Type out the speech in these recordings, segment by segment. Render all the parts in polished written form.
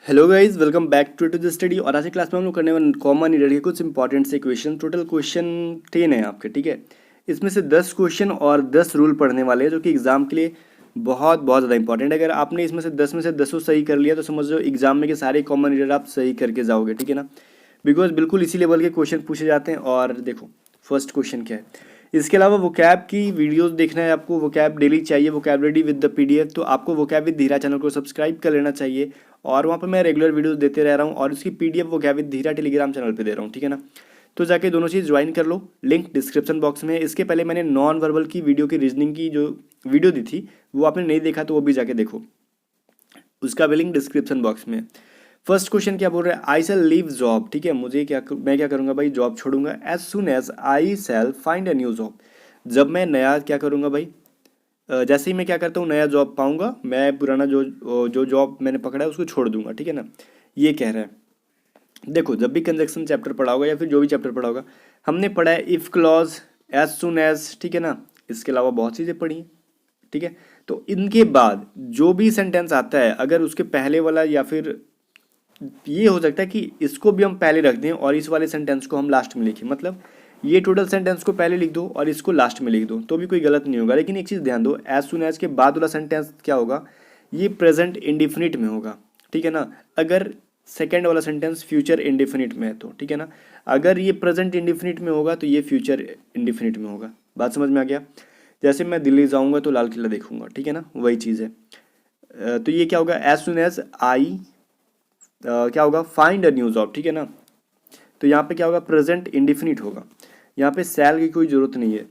Hello guys, welcome back to the study. और आज की क्लास में हम लोग करने वाले कॉमन ईयर के कुछ इंपॉर्टेंट से क्वेश्चन। टोटल क्वेश्चन 10 है आपके, ठीक है। इसमें से 10 क्वेश्चन और 10 रूल पढ़ने वाले हैं जो कि एग्जाम के लिए बहुत बहुत ज़्यादा इंपॉर्टेंट है। अगर आपने इसमें से 10 में से 10 सही कर लिया तो समझ लो एग्जाम में के सारे कॉमन ईयर आप सही करके जाओगे, ठीक है ना। बिकॉज बिल्कुल इसी लेवल के क्वेश्चन पूछे जाते हैं। और देखो फर्स्ट क्वेश्चन क्या है। इसके अलावा वोकैब की वीडियोस देखना है आपको, वोकैब डेली चाहिए, वोकैबलरी विद द पीडीएफ, तो आपको वोकैब विद धीरा चैनल को सब्सक्राइब कर लेना चाहिए। और वहाँ पर मैं रेगुलर वीडियोस देते रह रहा हूँ और उसकी PDF vocab with Dheera Telegram channel पे दे रहा हूँ, ठीक है ना। तो जाके दोनों चीज़ ज्वाइन कर लो, लिंक डिस्क्रिप्शन बॉक्स में है। इसके पहले मैंने नॉन वर्बल की वीडियो की रीजनिंग की जो वीडियो दी थी वो आपने नहीं देखा तो वो भी जाके देखो, उसका भी लिंक डिस्क्रिप्शन बॉक्स में है। फर्स्ट क्वेश्चन क्या बोल रहा है, आई सेल लीव जॉब, ठीक है। मैं क्या करूंगा भाई, जॉब छोड़ूंगा। As soon as I shall find a new job, जब मैं नया क्या करूंगा भाई, जैसे ही मैं क्या करता हूँ नया जॉब पाऊंगा, मैं पुराना जो जो जॉब मैंने पकड़ा है उसको छोड़ दूंगा, ठीक है ना। ये कह रहा है। देखो जब भी कंजक्शन चैप्टर पढ़ा होगा या फिर जो भी चैप्टर पढ़ा होगा, हमने पढ़ा है if clause, as soon as, ठीक है ना। इसके अलावा बहुत चीज़ें पढ़ी हैं, ठीक है। तो इनके बाद जो भी सेंटेंस आता है, अगर उसके पहले वाला या फिर ये हो सकता है कि इसको भी हम पहले रख दें और इस वाले सेंटेंस को हम लास्ट में लिखें। मतलब ये टोटल सेंटेंस को पहले लिख दो और इसको लास्ट में लिख दो तो भी कोई गलत नहीं होगा। लेकिन एक चीज़ ध्यान दो, एज सुन एज के बाद वाला सेंटेंस क्या होगा, ये प्रेजेंट इंडिफिनिट में होगा, ठीक है ना। अगर सेकेंड वाला सेंटेंस फ्यूचर इंडिफिनिट में है तो, ठीक है ना। अगर ये प्रेजेंट इंडिफिनिट में होगा तो ये फ्यूचर इंडिफिनिट में होगा। बात समझ में आ गया। जैसे मैं दिल्ली जाऊंगा तो लाल किला देखूंगा, ठीक है ना, वही चीज़ है। तो ये क्या होगा, एज सुन एज आई क्या होगा, फाइंड अ न्यू जॉब, ठीक है ना। तो यहाँ पे क्या होगा, प्रेजेंट इंडिफिनिट होगा, यहाँ पे सेल की कोई जरूरत नहीं है।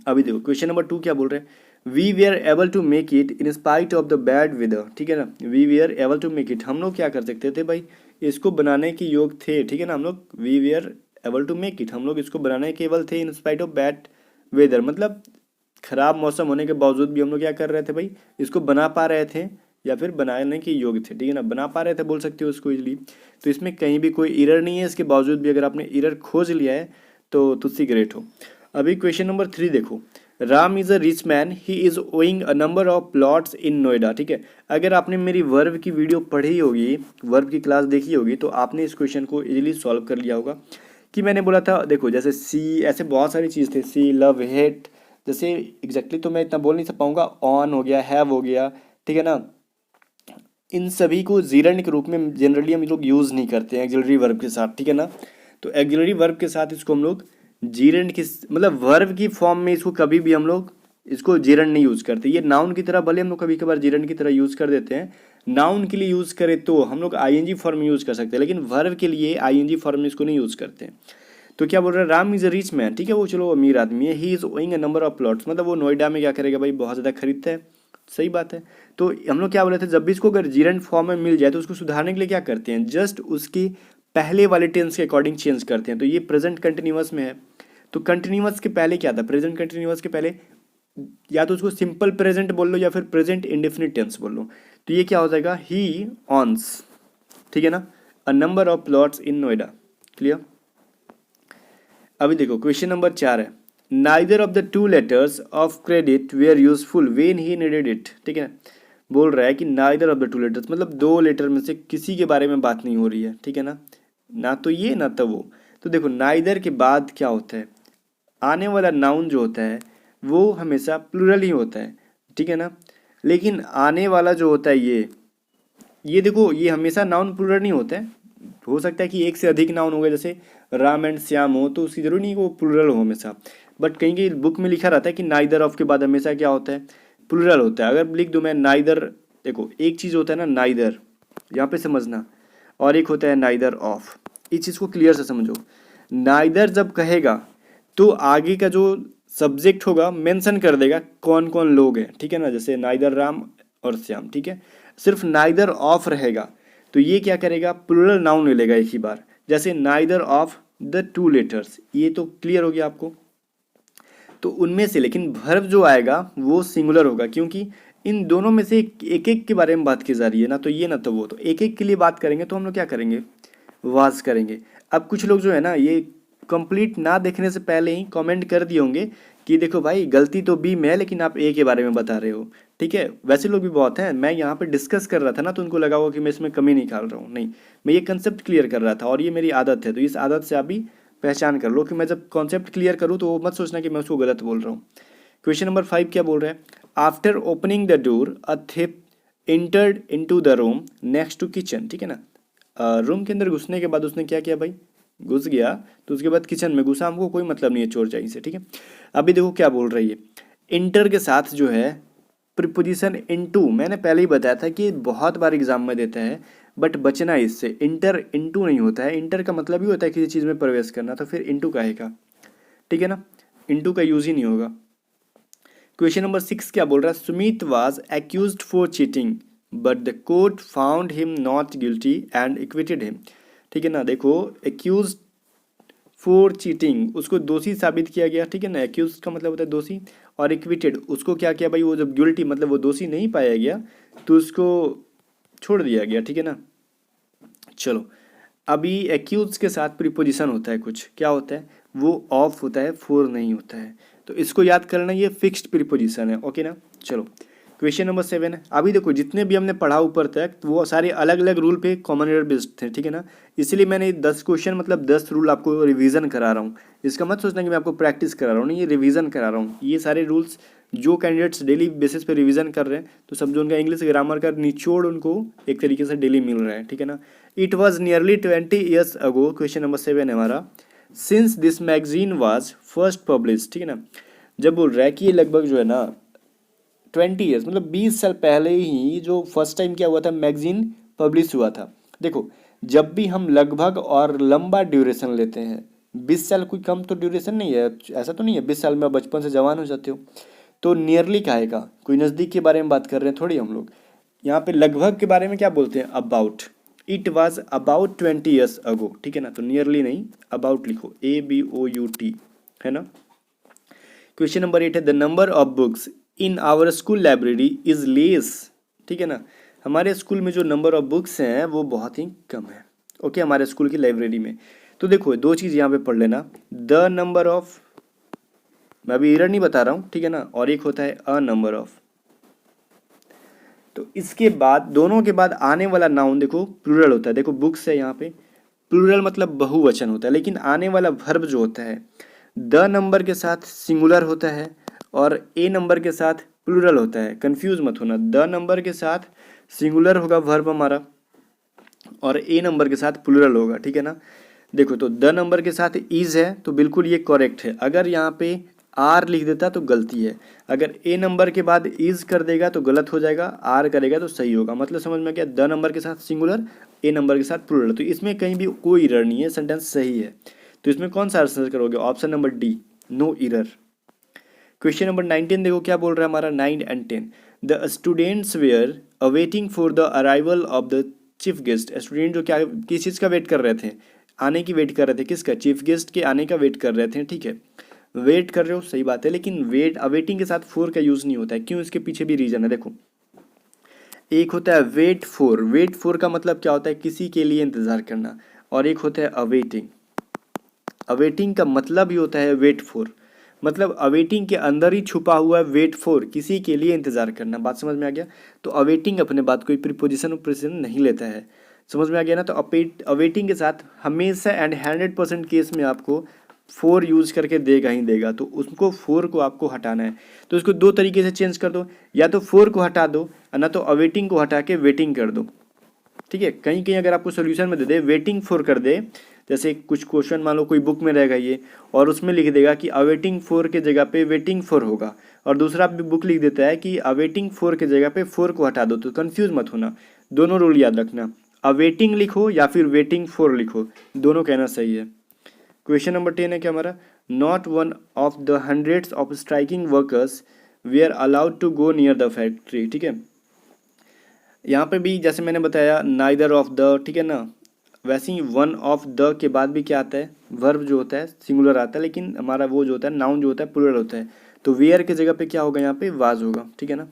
अभी देखो क्वेश्चन नंबर 2 क्या बोल रहे हैं, we were able to make it in spite of the bad weather, ठीक है ना। We were able to make it, हम लोग क्या कर सकते थे भाई, इसको बनाने के योग थे, ठीक है ना। हम लोग we were able to make it, हम लोग इसको बनाने के एबल थे in spite of bad weather, मतलब खराब मौसम होने के बावजूद भी हम लोग क्या कर रहे थे भाई, इसको बना पा रहे थे या फिर बनाने के योग्य थे, ठीक है ना। बना पा रहे थे बोल सकते हो उसको इजली। तो इसमें कहीं भी कोई एरर नहीं है, इसके बावजूद भी अगर आपने एरर खोज लिया है तो तुझसे ग्रेट हो। अभी क्वेश्चन नंबर 3 देखो, Ram is a rich man, he is owing a number of plots in Noida, ठीक है। अगर आपने मेरी वर्ब की वीडियो पढ़ी होगी, वर्ब की क्लास देखी होगी, तो आपने इस क्वेश्चन को इजीली सॉल्व कर लिया होगा। कि मैंने बोला था देखो, जैसे सी, ऐसे बहुत सारी चीज़ थे, सी, लव, हेट, जैसे एग्जैक्टली तो मैं इतना बोल नहीं पाऊंगा, ऑन हो गया, हैव हो गया, ठीक है ना। इन सभी को जीरंड के रूप में जनरली हम लोग यूज़ नहीं करते हैं एक्सिलरी वर्ब के साथ, ठीक है ना। तो एक्सिलरी वर्ब के साथ इसको हम लोग जीरंड की, मतलब वर्ब की फॉर्म में इसको कभी भी हम लोग इसको जीरंड नहीं यूज़ करते। ये नाउन की तरह भले हम लोग कभी कभार जीरंड की तरह यूज़ कर देते हैं, नाउन के लिए यूज़ करें तो हम लोग आईएनजी फॉर्म में यूज़ कर सकते हैं, लेकिन वर्ब के लिए आईएनजी फॉर्म में इसको नहीं यूज़ करते हैं। तो क्या बोल रहा है, Ram is a rich man, ठीक है, वो चलो अमीर आदमी है। ही is owing a number of plots, मतलब वो नोएडा में क्या करेगा भाई, बहुत ज़्यादा खरीदता है, सही बात है। तो हम लोग क्या बोले थे, जब भी इसको अगर जीरंड फॉर्म में मिल जाए तो उसको सुधारने के लिए क्या करते हैं, जस्ट उसकी पहले वाले टेंस के अकॉर्डिंग चेंज करते हैं। तो ये प्रेजेंट कंटिन्यूअस में है, तो कंटिन्यूअस के पहले क्या था, प्रेजेंट कंटिन्यूअस के पहले या तो उसको सिंपल प्रेजेंट बोल लो या फिर प्रेजेंट इंडेफिनिट टेंस बोल लो। तो ये क्या हो जाएगा, ही ऑन्स, ठीक है ना, a number of plots in Noida. Clear. अभी देखो क्वेश्चन नंबर 4 है, neither of the two letters of credit were useful when he needed it, ठीक है। बोल रहा है कि neither of the two letters, मतलब दो लेटर में से किसी के बारे में बात नहीं हो रही है, ठीक है ना, ना तो ये ना तो वो। तो देखो नाइदर के बाद क्या होता है, आने वाला नाउन जो होता है वो हमेशा प्लूरल ही होता है, ठीक है ना। लेकिन आने वाला जो होता है ये देखो, ये हमेशा नाउन प्लूरल नहीं होता है। हो सकता है कि एक से अधिक नाउन हो गए, जैसे राम एंड श्याम हो तो उसकी जरूरी नहीं कि वो प्लूरल हो हमेशा। बट कहीं कहीं बुक में लिखा रहता है कि नाइदर ऑफ के बाद हमेशा क्या होता है, प्लूरल होता है। अगर लिख दूँ मैं नाइदर, देखो एक चीज़ होता है ना नाइदर, यहाँ पे समझना, और एक होता है नाइदर ऑफ। इस चीज़ को क्लियर से समझो। नाइदर जब कहेगा तो आगे का जो सब्जेक्ट होगा मेंशन कर देगा कौन कौन लोग हैं, ठीक है ना। जैसे नाइदर राम और श्याम, ठीक है। सिर्फ नाइदर ऑफ रहेगा तो ये क्या करेगा, प्लूरल नाउन ले लेगा एक ही बार, जैसे neither of the two letters. ये तो क्लियर हो गया आपको। तो उनमें से लेकिन वर्ब जो आएगा वो सिंगुलर होगा, क्योंकि इन दोनों में से एक एक के बारे में बात की जा रही है, ना तो ये ना तो वो। तो एक एक के लिए बात करेंगे तो हम लोग क्या करेंगे, वाज करेंगे। अब कुछ लोग जो है ना, ये कंप्लीट ना देखने से पहले ही कमेंट कर दिए होंगे कि देखो भाई गलती तो बी में है लेकिन आप ए के बारे में बता रहे हो, ठीक है। वैसे लोग भी बहुत हैं, मैं यहाँ पे डिस्कस कर रहा था ना तो उनको लगा होगा कि मैं इसमें कमी निकाल रहा हूँ, नहीं, मैं ये कंसेप्ट क्लियर कर रहा था और ये मेरी आदत है, तो इस आदत से आप भी पहचान कर लो कि मैं जब कॉन्सेप्ट क्लियर करूँ तो वो मत सोचना कि मैं उसको गलत बोल रहा हूँ। क्वेश्चन नंबर 5 क्या बोल रहा है, after opening the door a thief entered into the room next to kitchen, ठीक है ना। रूम के अंदर घुसने के बाद उसने क्या किया भाई, घुस गया, तो उसके बाद किचन में घुसा, हमको कोई मतलब नहीं है चोर चाई से, ठीक है। अभी देखो क्या बोल रही है, इंटर के साथ जो है प्रीपोजिशन इनटू, मैंने पहले ही बताया था कि बहुत बार एग्जाम में देता है, बट बचना है इससे, इंटर इनटू नहीं होता है, इंटर का मतलब ही होता है किसी चीज़ में प्रवेश करना, तो फिर इनटू का है का, ठीक है ना, इनटू का यूज ही नहीं होगा। क्वेश्चन नंबर 6 क्या बोल रहा है, Sumit was accused for cheating but the court found him not guilty and इक्विटेड him, ठीक है ना। देखो एक्यूज फॉर चीटिंग, उसको दोषी साबित किया गया, ठीक है ना, एक्यूज का मतलब होता है दोषी, और इक्विटेड, उसको क्या किया भाई, वो जब गिल्टी मतलब वो दोषी नहीं पाया गया तो उसको छोड़ दिया गया, ठीक है ना। चलो, अभी एक्यूज के साथ प्रीपोजिशन होता है कुछ, क्या होता है वो ऑफ होता है, फोर नहीं होता है, तो इसको याद करना, ये फिक्स्ड प्रीपोजिशन है, ओके ना। चलो क्वेश्चन नंबर 7 है, अभी देखो जितने भी हमने पढ़ा ऊपर तक वो सारे अलग अलग रूल पे कॉमन एरर बेस्ड थे, ठीक है ना। इसलिए मैंने 10 क्वेश्चन मतलब 10 रूल आपको रिवीजन करा रहा हूँ, इसका मत सोचना कि मैं आपको प्रैक्टिस करा रहा हूँ, नहीं, ये रिवीजन करा रहा हूँ। ये सारे रूल्स जो कैंडिडेट्स डेली बेसिस पे रिवीजन कर रहे हैं, तो समझो उनका इंग्लिश ग्रामर का निचोड़ उनको एक तरीके से डेली मिल रहा है, ठीक है ना। It was nearly 20 years ago, question number 7 है हमारा, since this magazine was first publish, ठीक है ना। जब बोल रहा है कि ये लगभग जो है ना 20 ईयर्स मतलब 20 साल पहले ही जो फर्स्ट टाइम क्या हुआ था, मैगजीन पब्लिश हुआ था। देखो जब भी हम लगभग और लंबा ड्यूरेशन लेते हैं, 20 साल कोई कम तो ड्यूरेशन नहीं है, ऐसा तो नहीं है 20 साल में आप बचपन से जवान हो जाते हो, तो नियरली का आएगा, कोई नज़दीक के बारे में बात कर रहे हैं थोड़ी हम लोग, यहाँ पे लगभग के बारे में क्या बोलते हैं, about, it was about 20 years ago, ठीक है ना, तो नियरली नहीं अबाउट लिखो, ABOUT, है ना। क्वेश्चन नंबर 8 है, the number of books in our school library is less, ठीक है ना, हमारे स्कूल में जो नंबर ऑफ बुक्स हैं वो बहुत ही कम है, ओके, हमारे स्कूल की लाइब्रेरी में। तो देखो दो चीज़ यहाँ पे पढ़ लेना, द नंबर ऑफ, मैं अभी ईयर नहीं बता रहा हूँ, ठीक है ना, और एक होता है अ नंबर ऑफ, तो इसके बाद दोनों के बाद आने वाला नाउन देखो प्लूरल होता है, देखो बुक्स है यहाँ पे, प्लूरल मतलब बहुवचन होता है, लेकिन आने वाला वर्ब जो होता है द नंबर के साथ सिंगुलर होता है और ए नंबर के साथ प्लूरल होता है, कंफ्यूज मत होना, द नंबर के साथ सिंगुलर होगा वर्ब हमारा और ए नंबर के साथ प्लूरल होगा, ठीक है ना। देखो तो द नंबर के साथ इज है तो बिल्कुल ये करेक्ट है, अगर यहाँ पे आर लिख देता तो गलती है, अगर ए नंबर के बाद इज कर देगा तो गलत हो जाएगा, आर करेगा तो सही होगा, मतलब समझ में क्या, द नंबर के साथ सिंगुलर ए नंबर के साथ प्लूरल, तो इसमें कहीं भी कोई एरर नहीं है, सेंटेंस सही है। तो इसमें कौन सा आंसर करोगे, option number D, no error. Question number 19 देखो क्या बोल रहा है हमारा 9 and 10, the students were awaiting for the arrival of the chief guest, student जो क्या किस चीज़ का वेट कर रहे थे, आने की वेट कर रहे थे, किसका, चीफ गेस्ट के आने का वेट कर रहे थे, ठीक है, वेट कर रहे हो सही बात है, लेकिन वेट अवेटिंग के साथ फोर का यूज़ नहीं होता है, क्यों, इसके पीछे भी रीजन है, देखो एक होता है वेट फॉर, वेट फॉर का मतलब क्या होता है, किसी के लिए इंतज़ार करना, और एक होता है अवेटिंग, अवेटिंग का मतलब ही होता है वेट फॉर, मतलब अवेटिंग के अंदर ही छुपा हुआ है वेट फॉर, किसी के लिए इंतजार करना, बात समझ में आ गया। तो अवेटिंग अपने बात कोई प्रीपोजिशन और प्रेसिजन नहीं लेता है, समझ में आ गया ना। तो अवेटिंग के साथ हमेशा एंड 100% केस में आपको फोर यूज करके देगा ही देगा, तो उसको फोर को आपको हटाना है, तो इसको दो तरीके से चेंज कर दो, या तो फोर को हटा दो ना तो अवेटिंग को हटा के वेटिंग कर दो, ठीक है। कहीं कहीं अगर आपको सोल्यूशन में दे दे वेटिंग फॉर कर दे, जैसे कुछ क्वेश्चन मान लो कोई बुक में रहेगा ये और उसमें लिख देगा कि अवेटिंग फॉर के जगह पे वेटिंग फॉर होगा, और दूसरा बुक लिख देता है कि अवेटिंग फॉर के जगह पे फोर को हटा दो, तो कंफ्यूज मत होना, दोनों रूल याद रखना, अवेटिंग लिखो या फिर वेटिंग फॉर लिखो, दोनों कहना सही है। क्वेश्चन नंबर 10 है क्या हमारा, not one of the hundreds of striking workers we are allowed to go near the factory, ठीक है। यहाँ पे भी जैसे मैंने बताया नाइदर ऑफ द, ठीक है ना, वैसे ही वन ऑफ द के बाद भी क्या आता है, वर्ब जो होता है सिंगुलर आता है, लेकिन हमारा वो जो होता है नाउन जो होता है प्लूरल होता है, तो वेयर के जगह पे क्या होगा, यहाँ पे वाज होगा, ठीक है ना।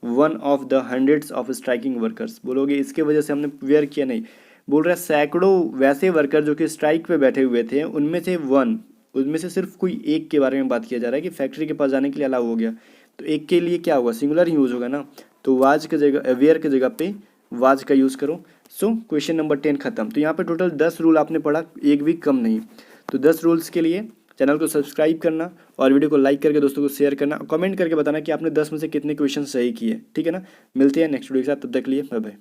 One of the hundreds of striking workers बोलोगे इसके वजह से हमने वेयर किया, नहीं, बोल रहा है सैकड़ों वैसे वर्कर जो कि स्ट्राइक पे बैठे हुए थे, उनमें से वन, उसमें से सिर्फ कोई एक के बारे में बात किया जा रहा है कि फैक्ट्री के पास जाने के लिए अलाउ हो गया, तो एक के लिए क्या होगा, सिंगुलर ही यूज़ होगा ना। तो वाज की जगह, वेयर की जगह पे वाज का यूज़ करो। सो क्वेश्चन नंबर 10 खत्म। तो यहाँ पे टोटल 10 रूल आपने पढ़ा, एक भी कम नहीं। तो 10 रूल्स के लिए चैनल को सब्सक्राइब करना और वीडियो को लाइक करके दोस्तों को शेयर करना, कमेंट करके बताना कि आपने 10 में से कितने क्वेश्चन सही किए, ठीक है ना। मिलते हैं नेक्स्ट वीडियो के साथ, तब तक के लिए बाय बाय।